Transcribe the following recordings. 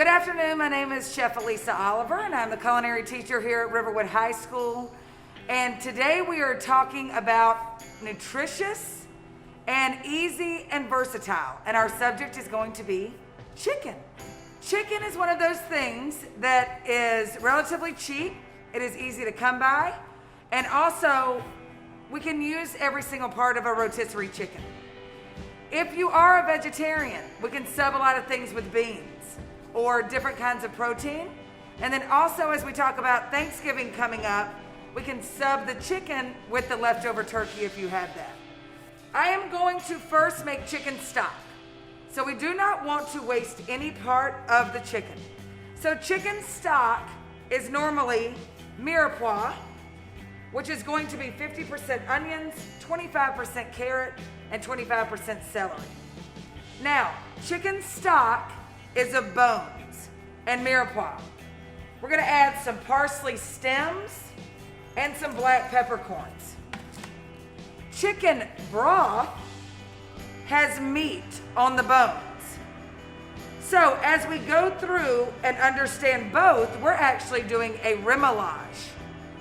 Good afternoon, my name is Chef Elissa Oliver and I'm the culinary teacher here at Riverwood High School. And today we are talking about nutritious and easy and versatile. And our subject is going to be chicken. Chicken is one of those things that is relatively cheap. It is easy to come by. And also, we can use every single part of a rotisserie chicken. If you are a vegetarian, we can sub a lot of things with beans or different kinds of protein. And then also, as we talk about Thanksgiving coming up, we can sub the chicken with the leftover turkey if you have that. I am going to first make chicken stock. So we do not want to waste any part of the chicken. So chicken stock is normally mirepoix, which is going to be 50% onions, 25% carrot, and 25% celery. Now, chicken stock is of bones and mirepoix. We're gonna add some parsley stems and some black peppercorns. Chicken broth has meat on the bones. So as we go through and understand both, we're actually doing a remoulage.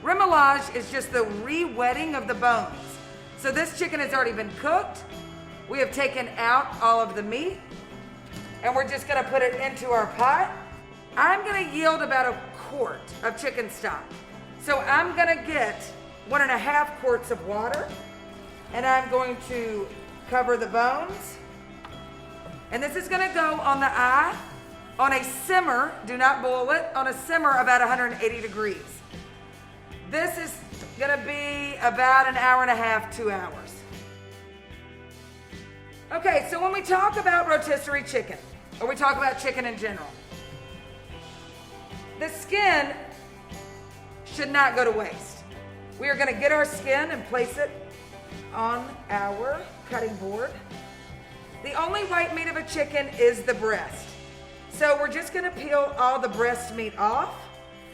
Remoulage is just the re-wetting of the bones. So this chicken has already been cooked. We have taken out all of the meat and we're just gonna put it into our pot. I'm gonna yield about a quart of chicken stock. So I'm gonna get 1.5 quarts of water and I'm going to cover the bones. And this is gonna go on the eye on a simmer, do not boil it, on a simmer about 180 degrees. This is gonna be about 1.5 hours, 2 hours. Okay, so when we talk about rotisserie chicken, or we talk about chicken in general, the skin should not go to waste. We are gonna get our skin and place it on our cutting board. The only white meat of a chicken is the breast. So we're just gonna peel all the breast meat off.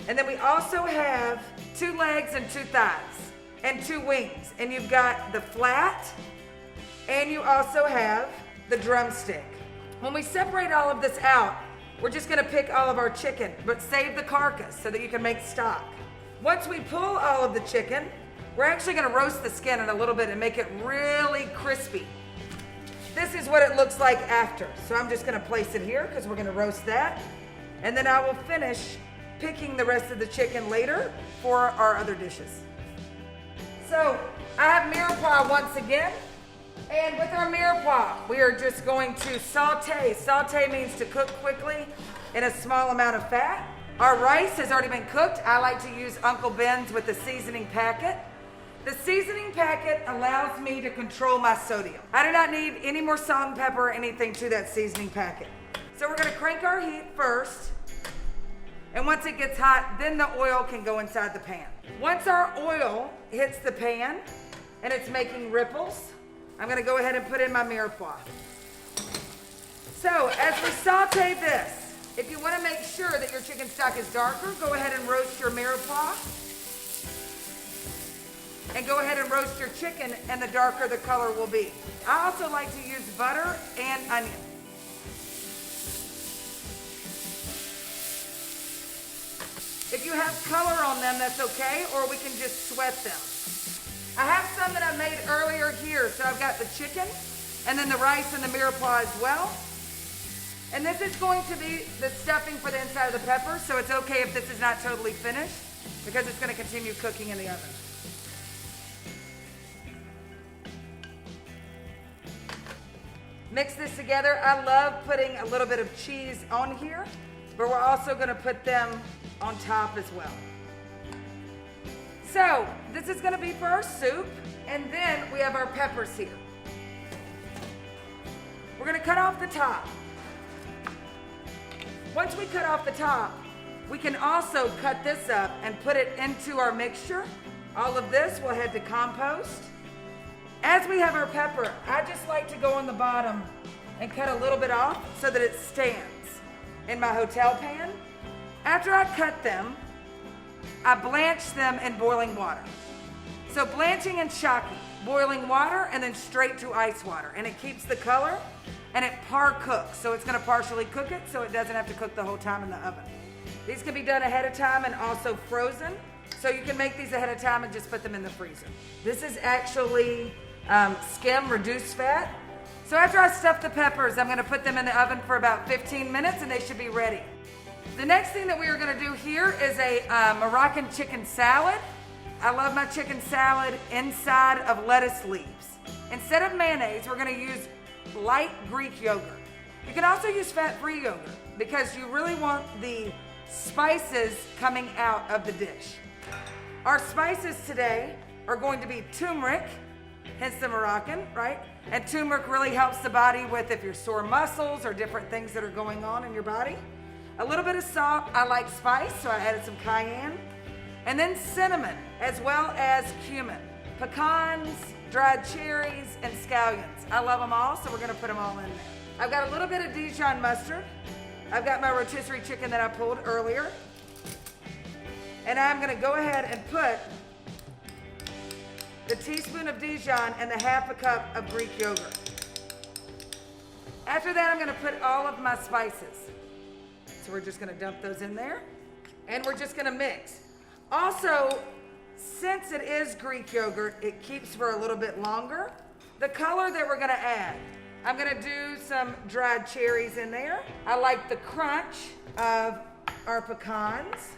And then we also have 2 legs and 2 thighs and 2 wings. And you've got the flat and you also have the drumstick. When we separate all of this out, we're just gonna pick all of our chicken, but save the carcass so that you can make stock. Once we pull all of the chicken, we're actually gonna roast the skin in a little bit and make it really crispy. This is what it looks like after. So I'm just gonna place it here because we're gonna roast that. And then I will finish picking the rest of the chicken later for our other dishes. So I have mirepoix once again. And with our mirepoix, we are just going to saute. Saute means to cook quickly in a small amount of fat. Our rice has already been cooked. I like to use Uncle Ben's with the seasoning packet. The seasoning packet allows me to control my sodium. I do not need any more salt and pepper or anything to that seasoning packet. So we're gonna crank our heat first. And once it gets hot, then the oil can go inside the pan. Once our oil hits the pan and it's making ripples, I'm gonna go ahead and put in my mirepoix. So as we saute this, if you wanna make sure that your chicken stock is darker, go ahead and roast your mirepoix. And go ahead and roast your chicken, and the darker the color will be. I also like to use butter and onion. If you have color on them, that's okay, or we can just sweat them. I have some that I made earlier here. So I've got the chicken, and then the rice and the mirepoix as well. And this is going to be the stuffing for the inside of the pepper, so it's okay if this is not totally finished, because it's gonna continue cooking in the oven. Mix this together. I love putting a little bit of cheese on here, but we're also gonna put them on top as well. So this is gonna be for our soup, and then we have our peppers here. We're gonna cut off the top. Once we cut off the top, we can also cut this up and put it into our mixture. All of this will head to compost. As we have our pepper, I just like to go on the bottom and cut a little bit off so that it stands in my hotel pan. After I cut them, I blanch them in boiling water. So blanching and shocking, boiling water and then straight to ice water, and it keeps the color. and it par cooks. So it's gonna partially cook it so it doesn't have to cook the whole time in the oven. These can be done ahead of time and also frozen. So you can make these ahead of time and just put them in the freezer. This is actually skim reduced fat. So after I stuff the peppers, I'm gonna put them in the oven for about 15 minutes and they should be ready. The next thing that we are gonna do here is a Moroccan chicken salad. I love my chicken salad inside of lettuce leaves. Instead of mayonnaise, we're gonna use light Greek yogurt. You can also use fat-free yogurt because you really want the spices coming out of the dish. Our spices today are going to be turmeric, hence the Moroccan, right? And turmeric really helps the body with if you're sore muscles or different things that are going on in your body. A little bit of salt, I like spice, so I added some cayenne. And then cinnamon, as well as cumin. Pecans, dried cherries, and scallions. I love them all, so we're gonna put them all in there. I've got a little bit of Dijon mustard. I've got my rotisserie chicken that I pulled earlier. And I'm gonna go ahead and put the teaspoon of Dijon and the half a cup of Greek yogurt. After that, I'm gonna put all of my spices. So we're just gonna dump those in there and we're just gonna mix. Also, since it is Greek yogurt, it keeps for a little bit longer. The color that we're gonna add, I'm gonna do some dried cherries in there. I like the crunch of our pecans.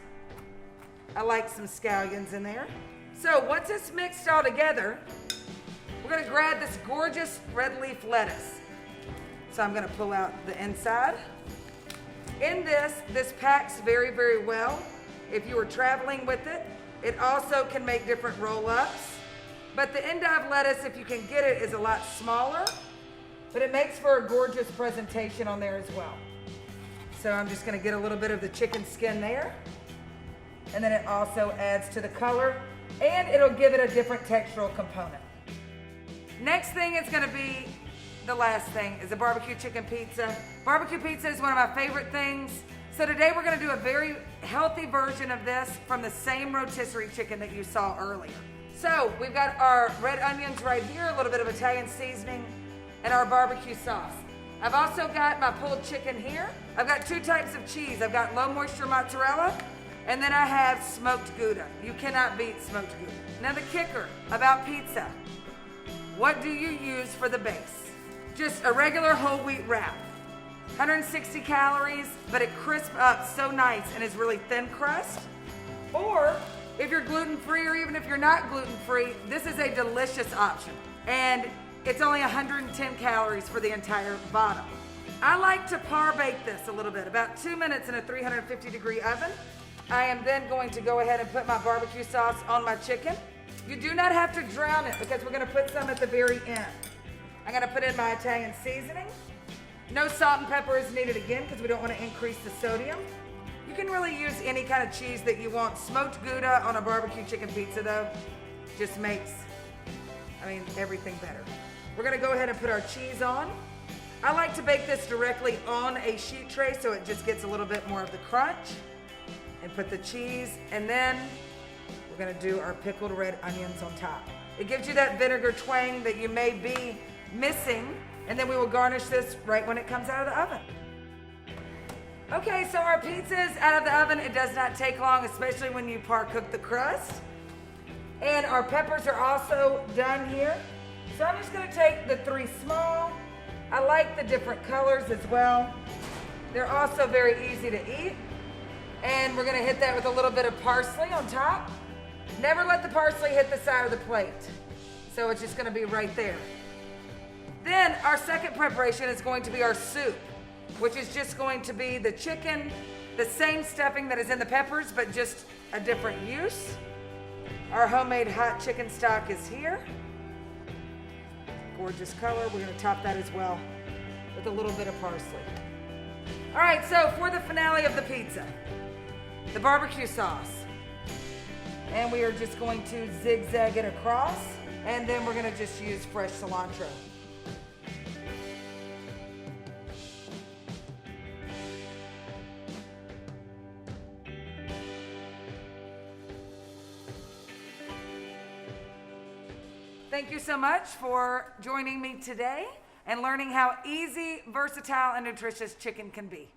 I like some scallions in there. So once it's mixed all together, we're gonna grab this gorgeous red leaf lettuce. So I'm gonna pull out the inside. In this packs very, very well. If you were traveling with it, it also can make different roll-ups. But the endive lettuce, if you can get it, is a lot smaller, but it makes for a gorgeous presentation on there as well. So I'm just gonna get a little bit of the chicken skin there. And then it also adds to the color and it'll give it a different textural component. Next thing is gonna be, the last thing, is a barbecue chicken pizza. Barbecue pizza is one of my favorite things. So today we're gonna do a very healthy version of this from the same rotisserie chicken that you saw earlier. So we've got our red onions right here, a little bit of Italian seasoning, and our barbecue sauce. I've also got my pulled chicken here. I've got two types of cheese. I've got low moisture mozzarella, and then I have smoked Gouda. You cannot beat smoked Gouda. Now the kicker about pizza. What do you use for the base? Just a regular whole wheat wrap. 160 calories, but it crisps up so nice and is really thin crust. Or if you're gluten-free or even if you're not gluten-free, this is a delicious option. And it's only 110 calories for the entire bottom. I like to par bake this a little bit, about 2 minutes in a 350-degree oven. I am then going to go ahead and put my barbecue sauce on my chicken. You do not have to drown it because we're gonna put some at the very end. I'm gonna put in my Italian seasoning. No salt and pepper is needed again because we don't want to increase the sodium. You can really use any kind of cheese that you want. Smoked Gouda on a barbecue chicken pizza though, just makes, everything better. We're gonna go ahead and put our cheese on. I like to bake this directly on a sheet tray so it just gets a little bit more of the crunch. And put the cheese, and then we're gonna do our pickled red onions on top. It gives you that vinegar twang that you may be missing, and then we will garnish this right when it comes out of the oven. Okay, so our pizza is out of the oven. It does not take long, especially when you par cook the crust. And our peppers are also done here. So I'm just gonna take the 3 small. I like the different colors as well. They're also very easy to eat. And we're gonna hit that with a little bit of parsley on top. Never let the parsley hit the side of the plate. So it's just gonna be right there. Then our second preparation is going to be our soup, which is just going to be the chicken, the same stuffing that is in the peppers, but just a different use. Our homemade hot chicken stock is here. Gorgeous color. We're gonna top that as well with a little bit of parsley. All right, so for the finale of the pizza, the barbecue sauce. And we are just going to zigzag it across, and then we're gonna just use fresh cilantro. Thank you so much for joining me today. and learning how easy, versatile, and nutritious chicken can be.